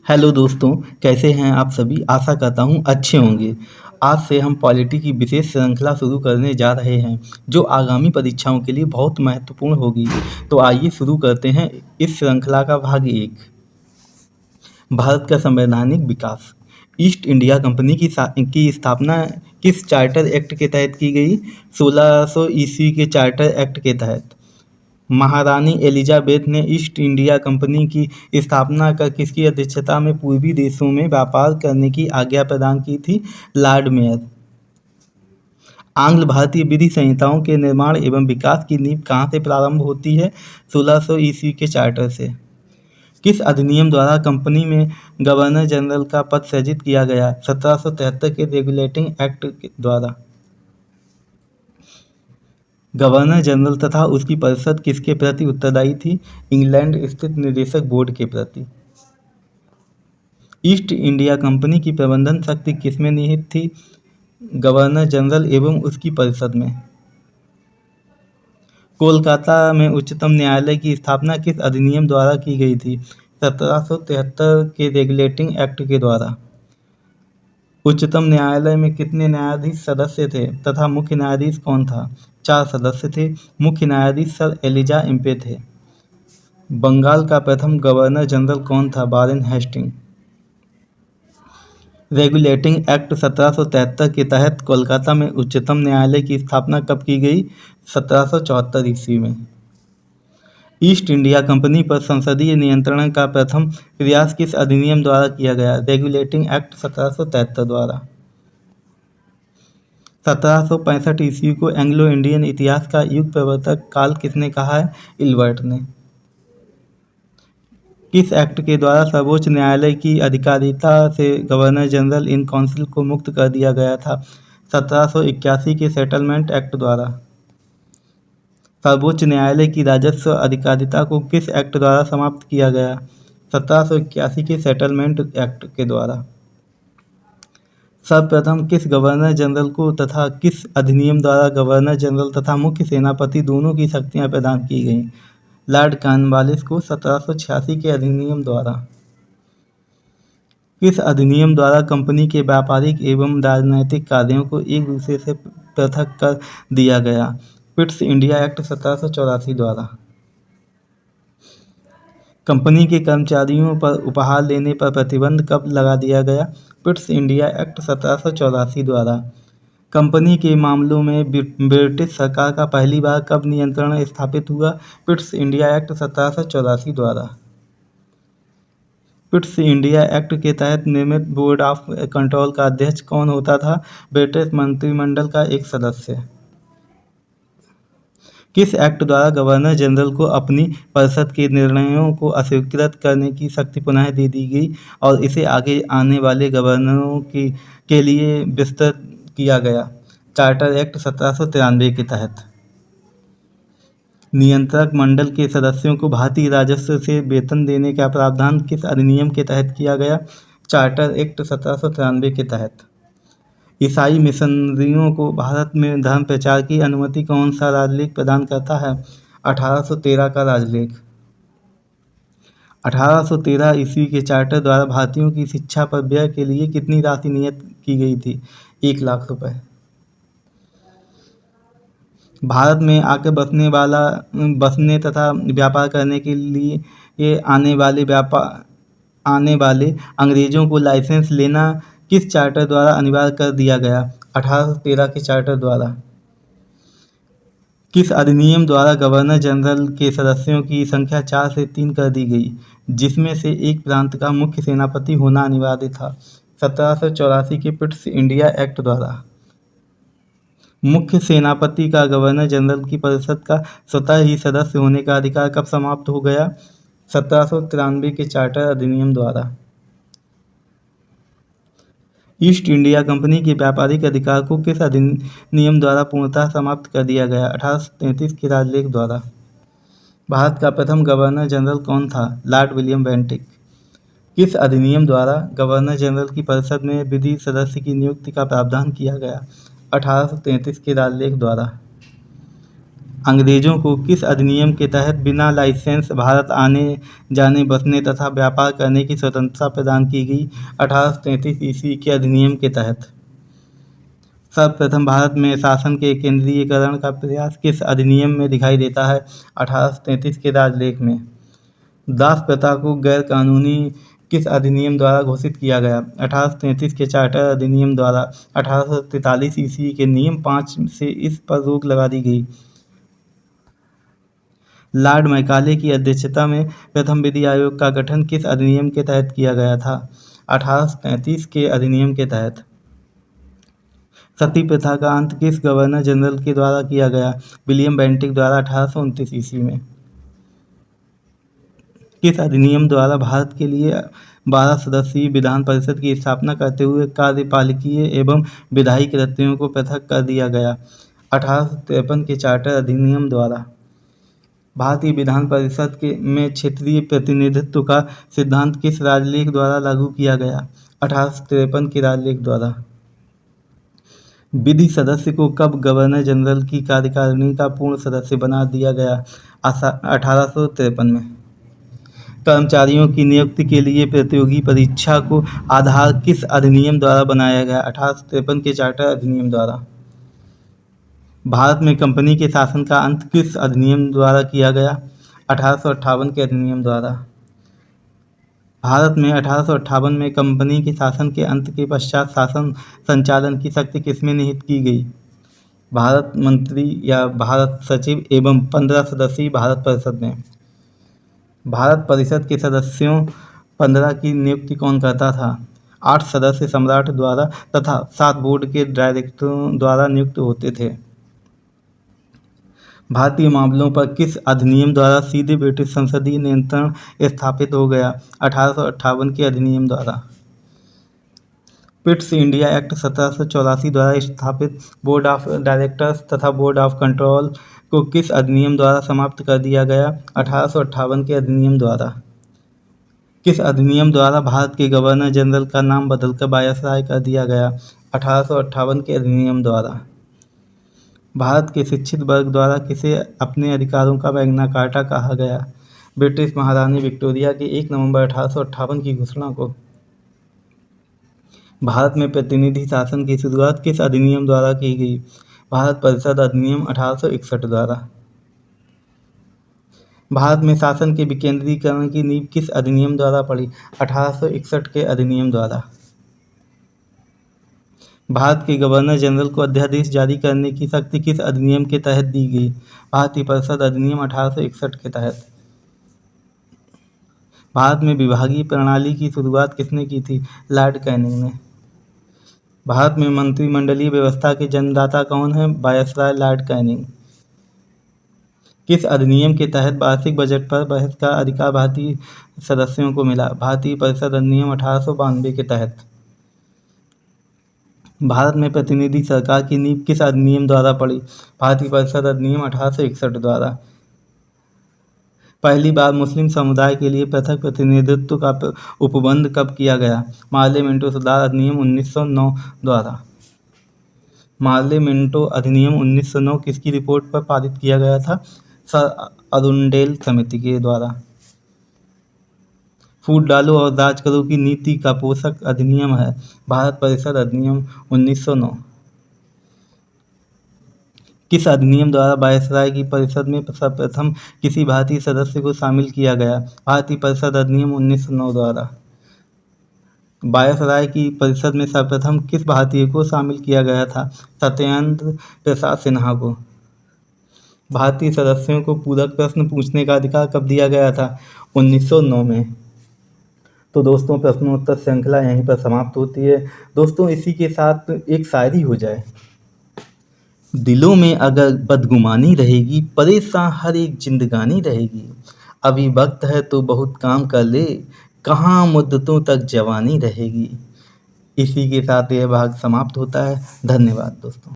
Hello दोस्तों, कैसे हैं आप सभी। आशा करता हूँ अच्छे होंगे। आज से हम पॉलिटी की विशेष श्रृंखला शुरू करने जा रहे हैं जो आगामी परीक्षाओं के लिए बहुत महत्वपूर्ण होगी। तो आइए शुरू करते हैं इस श्रृंखला का भाग एक। भारत का संवैधानिक विकास। ईस्ट इंडिया कंपनी की स्थापना किस चार्टर एक्ट के तहत की गई? 1600 ईस्वी के चार्टर एक्ट के तहत। महारानी एलिजाबेथ ने ईस्ट इंडिया कंपनी की स्थापना कर किसकी अध्यक्षता में पूर्वी देशों में व्यापार करने की आज्ञा प्रदान की थी? Lord mayor. आंग्ल भारतीय विधि संहिताओं के निर्माण एवं विकास की नींव कहाँ से प्रारंभ होती है? 1600 ईस्वी के चार्टर से। किस अधिनियम द्वारा कंपनी में गवर्नर जनरल का पद सृजित किया गया? 1773 के रेगुलेटिंग एक्ट द्वारा। गवर्नर जनरल तथा उसकी परिषद किसके प्रति उत्तरदायी थी? इंग्लैंड स्थित निदेशक बोर्ड के प्रति। ईस्ट इंडिया कंपनी की प्रबंधन शक्ति किसमें निहित थी? गवर्नर जनरल एवं उसकी परिषद में। कोलकाता में उच्चतम न्यायालय की स्थापना किस अधिनियम द्वारा की गई थी? 1773 के रेगुलेटिंग एक्ट के द्वारा। उच्चतम न्यायालय में कितने न्यायाधीश सदस्य थे तथा मुख्य न्यायाधीश कौन था? 4 सदस्य थे। मुख्य न्यायाधीश सर एलिजा इम्पे थे। बंगाल का प्रथम गवर्नर जनरल कौन था? Warren Hasting. रेगुलेटिंग एक्ट 1773 के तहत कोलकाता में उच्चतम न्यायालय की स्थापना कब की गई? 1774 ईस्वी में। ईस्ट इंडिया कंपनी पर संसदीय नियंत्रण का प्रथम प्रयास किस अधिनियम द्वारा किया गया? रेगुलेटिंग एक्ट 1773 द्वारा। 1765 ईस्वी को एंग्लो इंडियन इतिहास का युग प्रवर्तक काल किसने कहा है? इल्बर्ट ने। किस एक्ट के द्वारा सर्वोच्च न्यायालय की अधिकारिता से गवर्नर जनरल इन काउंसिल को मुक्त कर दिया गया था? 1781 के सेटलमेंट एक्ट द्वारा। सर्वोच्च न्यायालय की राजस्व अधिकारिता को किस एक्ट द्वारा समाप्त किया गया? 1781 के सेटलमेंट एक्ट के द्वारा। सर्वप्रथम किस गवर्नर जनरल को तथा किस अधिनियम द्वारा गवर्नर जनरल तथा मुख्य सेनापति दोनों की शक्तियां प्रदान की गईं? लॉर्ड कॉर्नवालिस को 1786 के अधिनियम द्वारा। किस अधिनियम द्वारा कंपनी के व्यापारिक एवं राजनैतिक कार्यों को एक दूसरे से पृथक कर दिया गया? पिट्स इंडिया एक्ट 1784 द्वारा। कंपनी के कर्मचारियों पर उपहार लेने पर प्रतिबंध कब लगा दिया गया? पिट्स इंडिया एक्ट 1784 द्वारा। कंपनी के मामलों में ब्रिटिश सरकार का पहली बार कब नियंत्रण स्थापित हुआ? पिट्स इंडिया एक्ट 1784 द्वारा। पिट्स इंडिया एक्ट के तहत निर्मित बोर्ड ऑफ कंट्रोल का अध्यक्ष कौन होता था? ब्रिटिश मंत्रिमंडल का एक सदस्य। किस एक्ट द्वारा गवर्नर जनरल को अपनी परिषद के निर्णयों को अस्वीकृत करने की शक्ति पुनः दे दी गई और इसे आगे आने वाले गवर्नरों के लिए विस्तृत किया गया? चार्टर एक्ट 1793 के तहत। नियंत्रक मंडल के सदस्यों को भारतीय राजस्व से वेतन देने का प्रावधान किस अधिनियम के तहत किया गया? चार्टर एक्ट 1793 के तहत। ईसाई मिशनरियों को भारत में धर्म प्रचार की अनुमति कौन सा राजलेख प्रदान करता है? 1813 का राजलेख। 1813 ईस्वी के चार्टर द्वारा भारतीयों की शिक्षा पर व्यय के लिए कितनी राशि नियत की गई थी? 1 लाख रुपए। भारत में आकर बसने तथा व्यापार करने के लिए आने वाले अंग्रेजों को लाइसेंस लेना किस चार्टर द्वारा अनिवार्य कर दिया गया? 1813 के चार्टर द्वारा। किस अधिनियम द्वारा गवर्नर जनरल के सदस्यों की संख्या 4 से 3 कर दी गई, जिसमें से एक प्रांत का मुख्य सेनापति होना अनिवार्य था? 1784 के पिट्स इंडिया एक्ट द्वारा। मुख्य सेनापति का गवर्नर जनरल की परिषद का स्वतः ही सदस्य होने का अधिकार कब समाप्त हो गया? 1793 के चार्टर अधिनियम द्वारा। ईस्ट इंडिया कंपनी के व्यापारिक अधिकार को किस अधिनियम द्वारा पूर्णतः समाप्त कर दिया गया? 1833 के राजलेख द्वारा। भारत का प्रथम गवर्नर जनरल कौन था? Lord William Bentinck. किस अधिनियम द्वारा गवर्नर जनरल की परिषद में विधि सदस्य की नियुक्ति का प्रावधान किया गया? 1833 के राजलेख द्वारा। अंग्रेजों को किस अधिनियम के तहत बिना लाइसेंस भारत आने जाने बसने तथा व्यापार करने की स्वतंत्रता प्रदान की गई? 1833 ईस्वी के अधिनियम के तहत। सर्वप्रथम भारत में शासन के केंद्रीयकरण का प्रयास किस अधिनियम में दिखाई देता है? 1833 के राजलेख में। दास प्रथा को गैर कानूनी किस अधिनियम द्वारा घोषित किया गया? 1833 के चार्टर अधिनियम द्वारा। 1843 ईस्वी के नियम 5 से इस पर रोक लगा दी गई। लॉर्ड मैकाले की अध्यक्षता में प्रथम विधि आयोग का गठन किस अधिनियम के तहत किया गया था? 1833 के अधिनियम के तहत। सती प्रथा का अंत किस गवर्नर जनरल के द्वारा किया गया? विलियम बेंटिक द्वारा 1829 ईस्वी में। किस अधिनियम द्वारा भारत के लिए 12 सदस्यीय विधान परिषद की स्थापना करते हुए कार्यपालिकीय एवं विधायी कृत्यों को पृथक कर दिया गया? 1853 के चार्टर अधिनियम द्वारा। भारतीय विधान परिषद में क्षेत्रीय प्रतिनिधित्व का सिद्धांत किस राजलेख द्वारा लागू किया गया? 1853 के राजलेख द्वारा। विधि सदस्य को कब गवर्नर जनरल की कार्यकारिणी का पूर्ण सदस्य बना दिया गया? 1853 में। कर्मचारियों की नियुक्ति के लिए प्रतियोगी परीक्षा को आधार किस अधिनियम द्वारा बनाया गया? 1853 के चार्टर अधिनियम द्वारा। भारत में कंपनी के शासन का अंत किस अधिनियम द्वारा किया गया? 1858 के अधिनियम द्वारा। भारत में 1858 में कंपनी के शासन के अंत के पश्चात शासन संचालन की शक्ति किसमें निहित की गई? भारत मंत्री या भारत सचिव एवं 15 सदस्यीय भारत परिषद में। भारत परिषद के सदस्यों 15 की नियुक्ति कौन करता था? 8 सदस्य सम्राट द्वारा तथा 7 बोर्ड के डायरेक्टरों द्वारा नियुक्त होते थे। भारतीय मामलों पर किस अधिनियम द्वारा सीधे ब्रिटिश संसदीय नियंत्रण स्थापित हो गया? 1858 के अधिनियम द्वारा। पिट्स इंडिया एक्ट 1784 द्वारा स्थापित बोर्ड ऑफ डायरेक्टर्स तथा बोर्ड ऑफ कंट्रोल को किस अधिनियम द्वारा समाप्त कर दिया गया? 1858 के अधिनियम द्वारा। किस अधिनियम द्वारा भारत के गवर्नर जनरल का नाम बदलकर वायसराय कर दिया गया? 1858 के अधिनियम द्वारा। भारत के शिक्षित वर्ग द्वारा किसे अपने अधिकारों का मैग्ना कार्टा कहा गया? ब्रिटिश महारानी विक्टोरिया के 1 नवंबर 1858 की घोषणा को। भारत में प्रतिनिधि शासन की शुरुआत किस अधिनियम द्वारा की गई? भारत परिषद अधिनियम 1861 द्वारा। भारत में शासन के विकेंद्रीकरण की नींव किस अधिनियम द्वारा पड़ी? 1861 के अधिनियम द्वारा। भारत के गवर्नर जनरल को अध्यादेश जारी करने की शक्ति किस अधिनियम के तहत दी गई? भारतीय परिषद अधिनियम 1861 के तहत। भारत में विभागीय प्रणाली की शुरुआत किसने की थी? लॉर्ड कैनिंग ने। भारत में मंत्रिमंडलीय व्यवस्था के जन्मदाता कौन है? Viceroy Lord Canning. किस अधिनियम के तहत वार्षिक बजट पर बहस का अधिकार भारतीय सदस्यों को मिला? भारतीय परिषद अधिनियम 1892 के तहत। भारत में प्रतिनिधि सरकार की नींव किस अधिनियम द्वारा पड़ी? भारतीय परिषद अधिनियम 1861 द्वारा। पहली बार मुस्लिम समुदाय के लिए पृथक प्रतिनिधित्व का उपबंध कब किया गया? मार्ले मिंटो सुधार अधिनियम 1909 द्वारा। मार्ले मिंटो अधिनियम 1909 किसकी रिपोर्ट पर पारित किया गया था? सर अरुंडेल समिति के द्वारा। फूट डालो और राज करो की नीति का पोषक अधिनियम है? भारत परिषद अधिनियम 1909। किस अधिनियम द्वारा वायसराय की परिषद में सर्वप्रथम किसी भारतीय सदस्य को शामिल किया गया? भारतीय परिषद अधिनियम 1909 द्वारा। वायसराय की परिषद में सर्वप्रथम किस भारतीय को शामिल किया गया था? सत्येंद्र प्रसाद सिन्हा को। भारतीय सदस्यों को पूरक प्रश्न पूछने का अधिकार कब दिया गया था? 1909 में। तो दोस्तों, प्रश्नोत्तर श्रृंखला यहीं पर समाप्त होती है। दोस्तों, इसी के साथ एक शायरी हो जाए। दिलों में अगर बदगुमानी रहेगी, परेशान हर एक जिंदगानी रहेगी। अभी वक्त है तो बहुत काम कर ले, कहाँ मुद्दतों तक जवानी रहेगी। इसी के साथ यह भाग समाप्त होता है। धन्यवाद दोस्तों।